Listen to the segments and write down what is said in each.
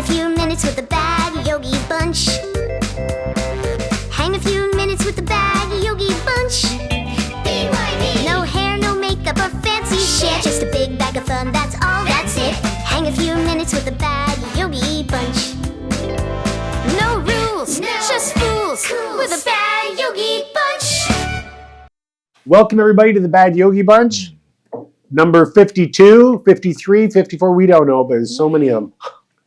a few minutes with the Bad Yogi Bunch. Hang a few minutes with the Bad Yogi Bunch. BYB. No hair, no makeup or fancy shit. Just a big bag of fun, that's all, that's it. Hang a few minutes with the Bad Yogi Bunch. No rules, just fools with the Bad Yogi Bunch. Welcome everybody to the Bad Yogi Bunch. Number 52, 53, 54, we don't know, but there's so many of them.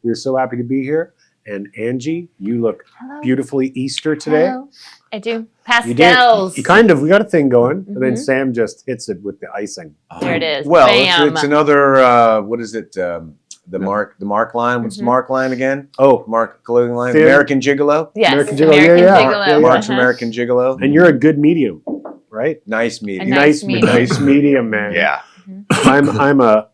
We're so happy to be here. And Angee, you look beautifully Easter today. Hello. I do. Pastels. You kind of, we got a thing going. And then Sam just hits it with the icing. There it is. Well, Bam. it's another, what is it? The Mark line. What's the Mark line again? Oh, Mark clothing line. Thin. American Gigolo. Yes. American Gigolo, yeah. Gigolo. Mark's American Gigolo. and you're a good medium, right? Nice medium. A nice medium. Nice medium, man. Yeah. I'm a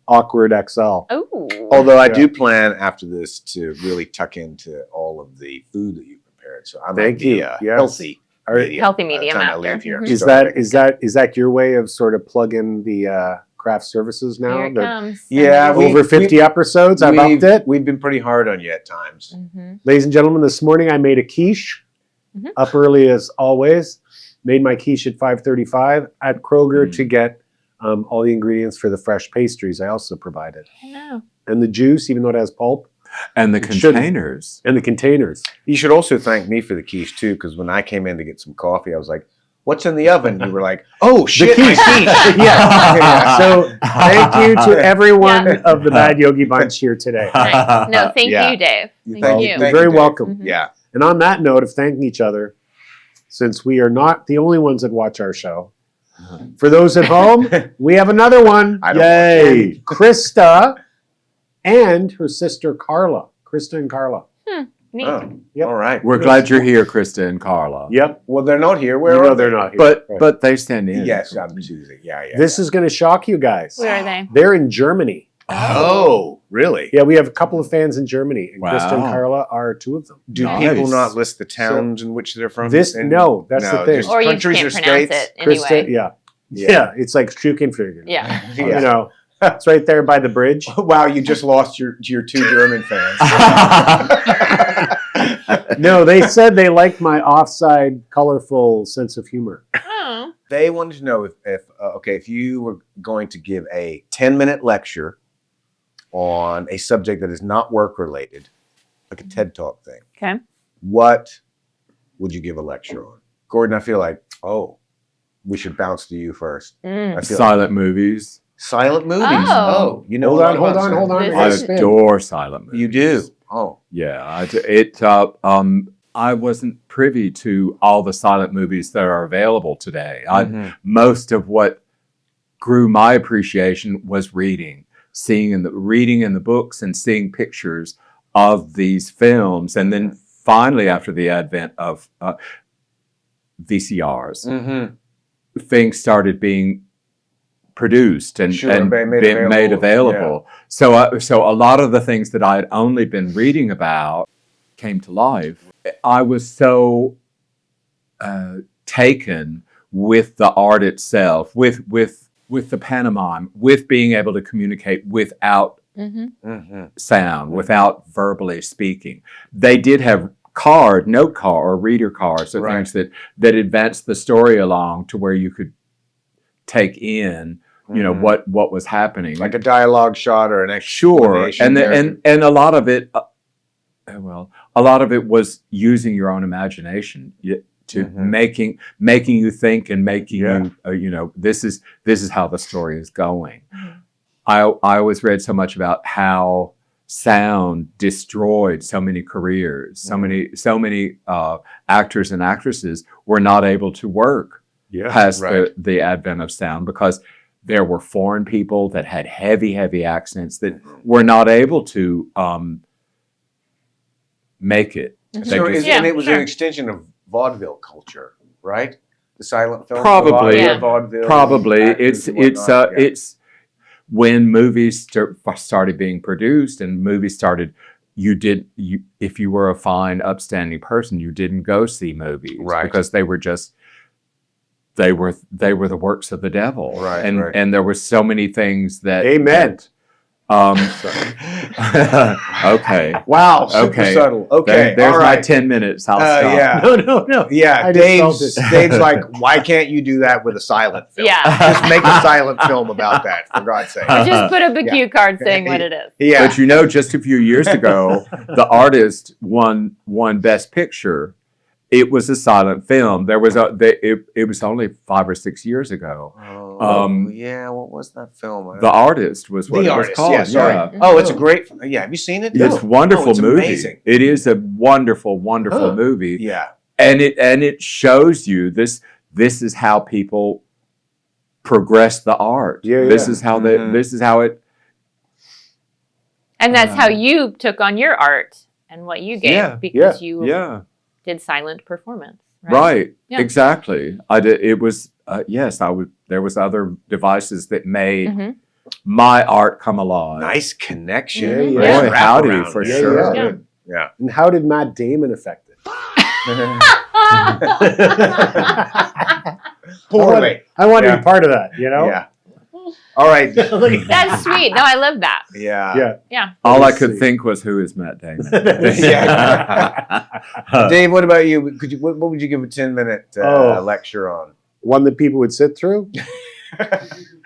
awkward XL. Oh. Although I do plan after this to really tuck into all of the food that you prepared, so I'm Thank you. Yes. healthy. All right. medium Healthy by the medium time I after. leave here. Mhm. Is that your way of sort of plugging the craft services now? Here it The comes. Yeah, over 50 episodes, I've upped it. We've been pretty hard on you at times. Ladies and gentlemen, this morning I made a quiche. Up early as always. Made my quiche at 5:35 at Kroger to get all the ingredients for the fresh pastries I also provided. I know. And the juice, even though it has pulp. And the It shouldn't. containers. And the containers. You should also thank me for the quiche too, because when I came in to get some coffee, I was like, "What's in the oven?" You were like, "Oh shit, quiche." yeah. So thank you to everyone of the Bad Yogi Bunch here today. Nice. No, thank Yeah. you, Dave. Thank Thank you. you. You're very Dave. welcome. Yeah. And on that note of thanking each other, since we are not the only ones that watch our show, for those at home, we have another one. I don't Yay! Krista and her sister Carla. Krista and Carla. Neat. Oh, Yep. all right. We're glad you're here, Krista and Carla. Yep. Well, they're not here. You Where know are they're they? not here. But Right. but they stand in. Yes, I'm choosing. Yeah. This is going to shock you guys. Where are they? They're in Germany. Oh, really? Yeah, we have a couple of fans in Germany, and Wow. Krista and Carla are two of them. Do Nice. people not list the towns in which they're from? This And- no, that's the thing. just Or you countries can't or pronounce states? it Krista, anyway. yeah. Yeah. Yeah, it's like Schukenflügel. Yeah. You know, it's right there by the bridge. Wow, you just lost your two German fans. No, they said they liked my offside, colorful sense of humor. Oh. They wanted to know if you were going to give a 10-minute lecture on a subject that is not work related, like a TED Talk thing, Okay. what would you give a lecture on? Gordon, I feel like, we should bounce to you first. Mm. I feel Silent movies. silent movies. Oh. You know Hold a on, lot hold about on, silent hold on. This I is- Spin. adore silent movies. You do. Oh. Yeah, I wasn't privy to all the silent movies that are available today. Most of what grew my appreciation was reading in the books and seeing pictures of these films, and then finally, after the advent of VCRs, things started being produced and made made available. available. So a lot of the things that I had only been reading about came to life. I was so taken with the art itself, with the pantomime, with being able to communicate without sound, without verbally speaking. They did have note card or reader cards, so things that advanced the story along to where you could take in, what was happening, Like a dialogue shot or an sure, explanation. and a lot of it, a lot of it was using your own imagination to making you think and making you, this is how the story is going. I always read so much about how sound destroyed so many careers, so many actors and actresses were not able to work past the advent of sound because there were foreign people that had heavy accents that were not able to make it. So it was sure. an extension of vaudeville culture, right? The silent film. Probably, vaudeville. probably. actors and It's whatnot. it's when movies started being produced and movies started. If you were a fine, upstanding person, you didn't go see movies, Right. Because they were the works of the devil, Right, And right. and there were so many things that Amen. Okay. Wow, super Okay. subtle. Okay, There's all my right. 10 minutes. I'll stop. Yeah. No. Yeah, I just felt Dave's like, why can't you do that with a silent film? Yeah. Just make a silent film about that, for God's sake. Or just put up a Yeah. cue card saying what it is. Yeah. But just a few years ago, the artist won Best Picture. It was a silent film. There was it was only 5 or 6 years ago. Yeah, what was that film? The Artist was what The it was Artist, called. yeah, sorry. Yeah. Oh, it's a great, yeah, have you seen it? It's a wonderful it's movie. amazing. It is a wonderful movie. Yeah. And it shows you this is how people progress the art. Yeah, This yeah. is how Mhm. this is how it And that's how you took on your art and what you gave Yeah. because you yeah. did silent performance. Right. Yeah. Exactly. I did. It was yes. I would. There was other devices that made Mhm. my art come alive. Nice connection. Yeah, Boy, yeah. Nice howdy wraparound. for Yeah, sure. yeah. Yeah. And how did Matt Damon affect it? Poorly. I want to Yeah. be part of that, you know? Yeah. All right. That's sweet. No, I love that. Yeah. Yeah. Yeah. All I Let's could see. think was, who is Matt Damon? Dave, what about you? Could you? What would you give a 10-minute Oh. lecture on? One that people would sit through?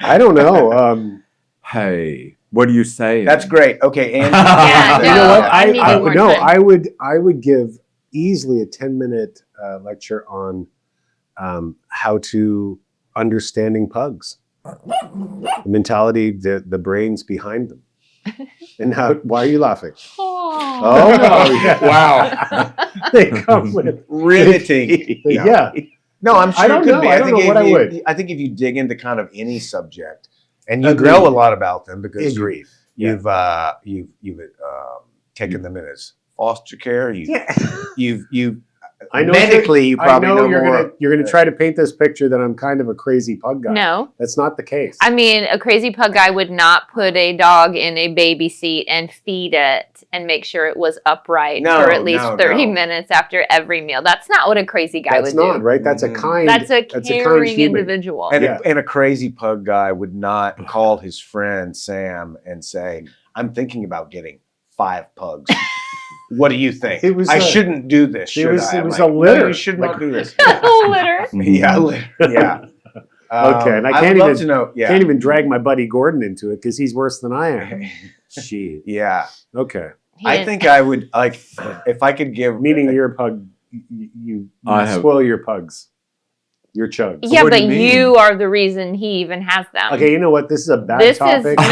I don't know. Hey, what are you saying? That's great. Okay, Andy. Yeah, You know what? No, I needed more time. I would give easily a 10-minute lecture on how to understanding pugs, the mentality, the brains behind them, and how. Why are you laughing? Oh no! Yeah. Wow. They come with Riveting. yeah. No, I'm sure I don't it could know. be. I don't know if what I you- would. I think if you dig into kind of any subject, and you Agreed. know a lot about them because Agreed. you've taken them in as foster care. You've I know medically you probably know more. You're gonna try to paint this picture that I'm kind of a crazy pug guy. No. That's not the case. I mean, a crazy pug guy would not put a dog in a baby seat and feed it and make sure it was upright No, for at least no, 30 no. minutes after every meal. That's not what a crazy guy That's would not do. right. That's a Mhm. kind. That's a kind caring human. individual. And, Yeah. and a crazy pug guy would not call his friend Sam and say, "I'm thinking about getting 5 pugs. What do you think? It was I a- shouldn't do this. it Should was- I?" it I'm was like, a litter. "No, you should not Like- do this." Litter. Yeah, litter. Yeah. Okay, and I I can't would love even- to know. Yeah. Can't even drag my buddy Gordon into it because he's worse than I am. Shit. Yeah. Okay. He I didn't- think I would like if I could give. Meaning you're a pug. You I have- spoil your pugs. Your chugs. Yeah, What do but you mean? you are the reason he even has them. Okay, you know what? This is a bad This is topic. no.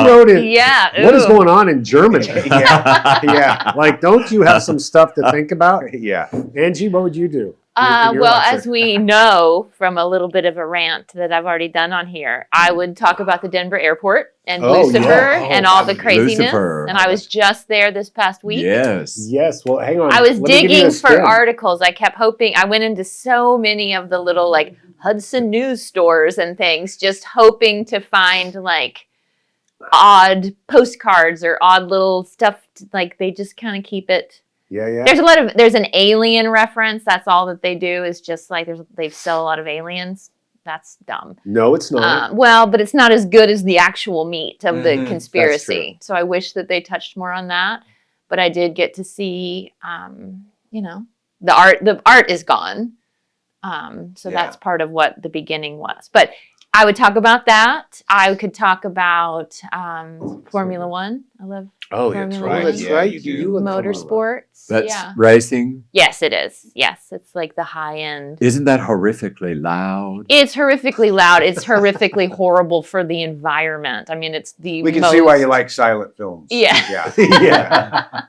Who wrote it? Yeah. What is ooh. going on in Germany? Yeah. Yeah. Like, don't you have some stuff to think about? Yeah. Angie, what would you do? in your Well, lecture? as we know from a little bit of a rant that I've already done on here, I would talk about the Denver airport and Oh, Lucifer yeah. Oh, and all the craziness. Lucifer. And I was just there this past week. Yes. Yes. Well, hang on. I was Let me give you digging a for spin. articles. I kept hoping. I went into so many of the little like Hudson News stores and things, just hoping to find like odd postcards or odd little stuff. Like they just kind of keep it. Yeah, yeah. There's an alien reference. That's all that they do is just like they sell a lot of aliens. That's dumb. No, it's not. Well, but it's not as good as the actual meat of Mhm, the that's conspiracy. So I wish that they touched more on that. But I did get to see, the art. The art is gone. So Yeah. that's part of what the beginning was. But I would talk about that. I could talk about Formula One. I love Oh, Formula right. One. That's Yeah, right. you do. love Formula One. motorsports. That's yeah. racing. Yes, it is. Yes, it's like the high end. Isn't that horrifically loud? It's horrifically loud. It's horrifically horrible for the environment. I mean, it's the We can most, see why you like silent films. Yeah. Yeah. Yeah.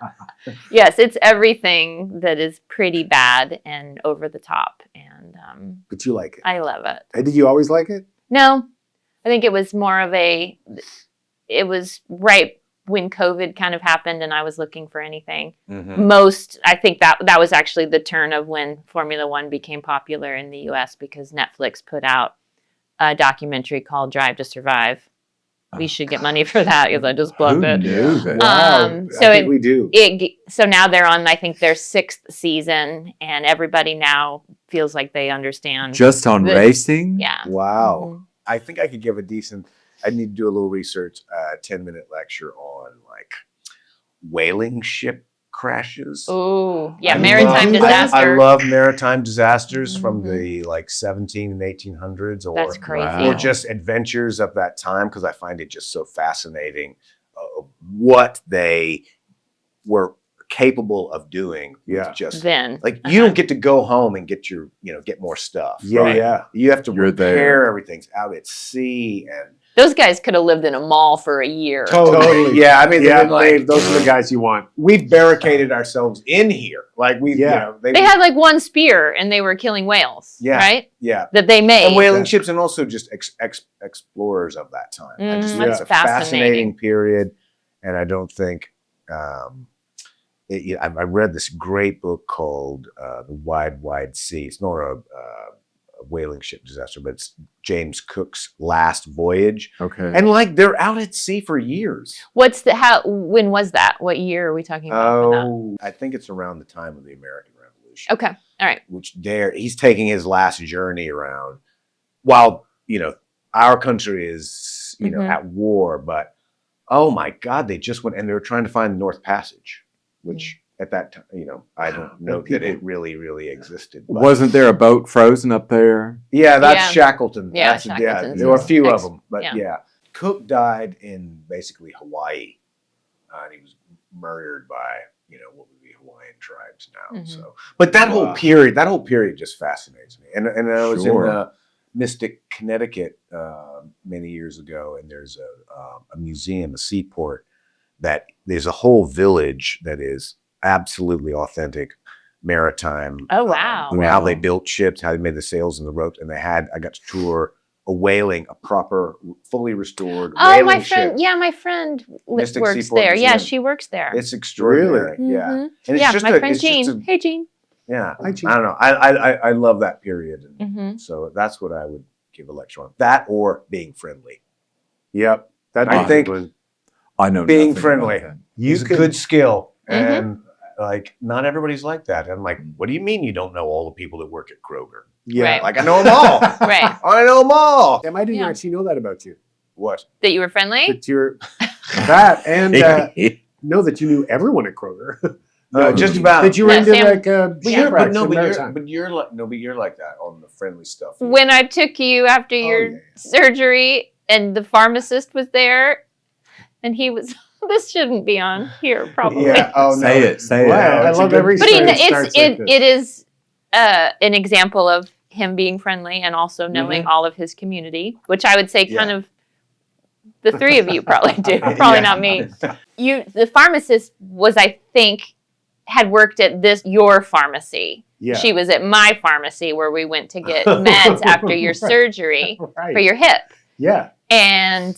Yes, it's everything that is pretty bad and over the top, and But you like it. I love it. Did you always like it? No, I think it was more of a. It was right when COVID kind of happened, and I was looking for anything. Mhm. I think that was actually the turn of when Formula One became popular in the U.S. because Netflix put out a documentary called Drive to Survive. We should get money for that because I just plugged Who it. knew that? Wow. so I think it- we do. So now they're on, I think, their 6th season, and everybody now feels like they understand. Just on the- racing? Yeah. Wow. Mhm. I think I could give a decent I need to do a little research. 10-minute lecture on like whaling ship crashes. Oh, yeah, I maritime love- disaster. I love maritime disasters from Mhm. the like 17 and 1800s, or That's crazy. Wow. or just adventures of that time, because I find it just so fascinating what they were capable of doing. with Yeah. just Then. like you don't get to go home and get your get more stuff. Yeah, right? yeah. You have to You're repair there. everything's out at sea and Those guys could have lived in a mall for a year. Totally. yeah. I mean, Yeah, they've been like, Dave, those are the guys you want. we've barricaded ourselves in here. Like we, Yeah. They had like one spear and they were killing whales, Yeah. right? yeah. That they made. And whaling Yeah. ships, and also just explorers of that time. I just Mhm. think it's a That's fascinating fascinating. period, and I don't think. I read this great book called "The Wide Sea." It's not a whaling ship disaster, but it's James Cook's last voyage, Okay. and like they're out at sea for years. When was that? What year are we talking about? for that? Oh, I think it's around the time of the American Revolution. Okay. All right. Which he's taking his last journey around while our country is Mhm. at war, but oh my god, they just went and they were trying to find the North Passage, which at that time I don't know that it really existed, but Wasn't there a boat frozen up there? yeah, that's Yeah. Shackleton. Yeah, That's, Shackleton's there were a few of ex- them, but yeah. yeah. Cook died in basically Hawaii, and he was murdered by what would be Hawaiian tribes now. Mhm. So, but that Wow. whole period just fascinates me. And I was Sure. in Mystic, Connecticut, many years ago, and there's a museum, a seaport, that there's a whole village that is absolutely authentic maritime. Oh, wow. How Wow. they built ships, how they made the sails and the ropes, and I got to tour a proper, fully restored Oh, whaling my ship. friend. Yeah, my friend Mystic works Seaport there. Yeah, Museum. she works there. It's extraordinary. Yeah, Mhm. and it's Yeah, just my friend it's just Jean. Hey, Jean. yeah, Hi, Jean. I don't know. I love that period, and Mhm. so that's what I would give a lecture on. That or being friendly. Yep. That I think I know being nothing friendly. about that. It's a good skill, Mhm. and like not everybody's like that. And I'm like, what do you mean you don't know all the people that work at Kroger? Yeah. Right. Like I know them all. Right. I know them all. Damn, I didn't Yeah. actually know that about you. What? That you were friendly? That you're that and know that you knew everyone at Kroger. Just about. That you were No, into Sam- like But shipwrecks no, and but maritime. you're like that on the friendly stuff. When I took you after your yeah. surgery and the pharmacist was there and he was, this shouldn't be on here probably. Yeah. Oh no. Say it. Say Wow, it. I it's a love good- every But story that it's starts like this. it is an example of him being friendly and also knowing all of his community, which I would say kind Yeah. of the three of you probably do, probably Yeah. not me. The pharmacist was, I think, had worked at your pharmacy. Yeah. She was at my pharmacy where we went to get meds after your surgery Right. for your hip. Yeah. And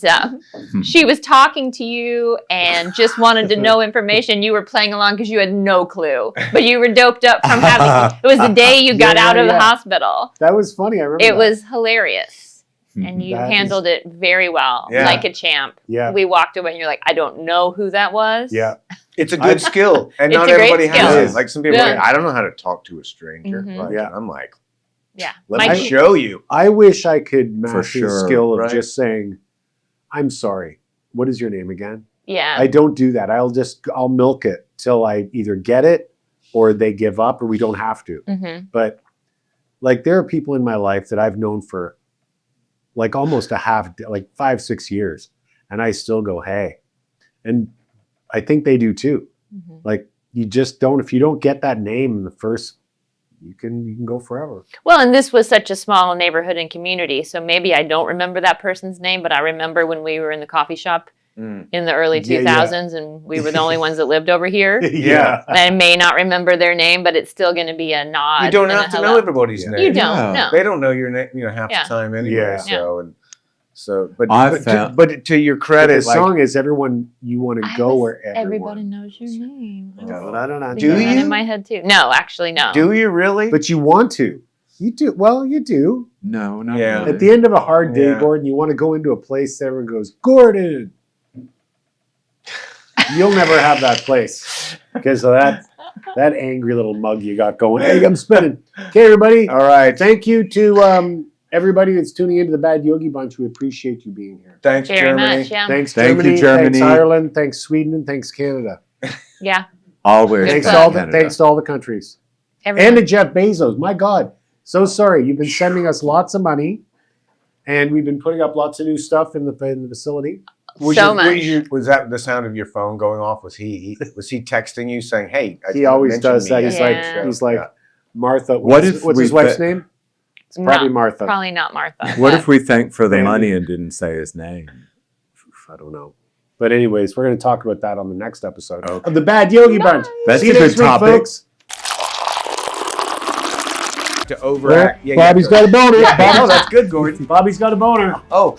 she was talking to you and just wanted to know information. You were playing along because you had no clue, but you were doped up from having. It was the day you got Yeah, out of the yeah. hospital. That was funny. I remember It that. was hilarious, and you That handled it very well, Yeah. like a champ. Yeah. We walked away, and you're like, I don't know who that was. Yeah. It's a good skill, and It's not a great everybody has skill. it. Like some people, are Yeah. like, I don't know how to talk to a stranger. Mhm. Like, Yeah. I'm like, Yeah. let My- me show you. I wish I could master sure, the skill of right? just saying, I'm sorry. What is your name again? Yeah. I don't do that. I'll milk it till I either get it or they give up or we don't have to. Mm-hmm. But like there are people in my life that I've known for like almost 5-6 years. And I still go, hey. And I think they do too. Mm-hmm. Like you just don't, if you don't get that name in the first, you can go forever. Well, and this was such a small neighborhood and community, so maybe I don't remember that person's name, but I remember when we were in the coffee shop in the early Yeah, 2000s, and we were the only ones that lived over here. Yeah. I may not remember their name, but it's still going to be a nod. You don't and a have to hello. know everybody's Yeah. name. You don't. Yeah. No. They don't know your name, half Yeah. the time anyway. Yeah. But I've but, found- but to your But credit, the like, song is everyone, you want to go where Everybody everyone. knows your name. No, I don't know. Do That you? in my head too? No, actually, no. do you really? But you want to. You do. Well, you do. No, not Yeah. really. At the end of a hard day, Yeah. Gordon, you want to go into a place that everyone goes, Gordon. You'll never have that place because of that angry little mug you got going. Hey, I'm spinning. Okay, everybody. All right. Thank you to everybody that's tuning into the Bad Yogi Bunch, we appreciate you being here. Thanks, Very Germany. much. Yeah. Thanks, Thank you, Germany. Germany. Thanks, Ireland. Thanks, Sweden. And thanks, Canada. Yeah. Always. Thanks Good to, all luck. the, thanks to all the countries. Everyone. And to Jeff Bezos. My God. So sorry. You've been sending us lots of money. And we've been putting up lots of new stuff in the facility. Was So much. Was that the sound of your phone going off? Was he texting you saying, "Hey"? He always does that. He's Yeah. like Martha. What What's if his we wife's bet- name? It's probably Not- Martha. Probably not Martha. What if we thanked for the Randy. money and didn't say his name? I don't know. But anyways, we're going to talk about that on the next episode Okay. of the Bad Yogi Bunch. That's See you a good next week, topic. folks. To overact. Bobby's got a boner. Yeah, no, that's good, Gordon. Bobby's got a boner. Oh.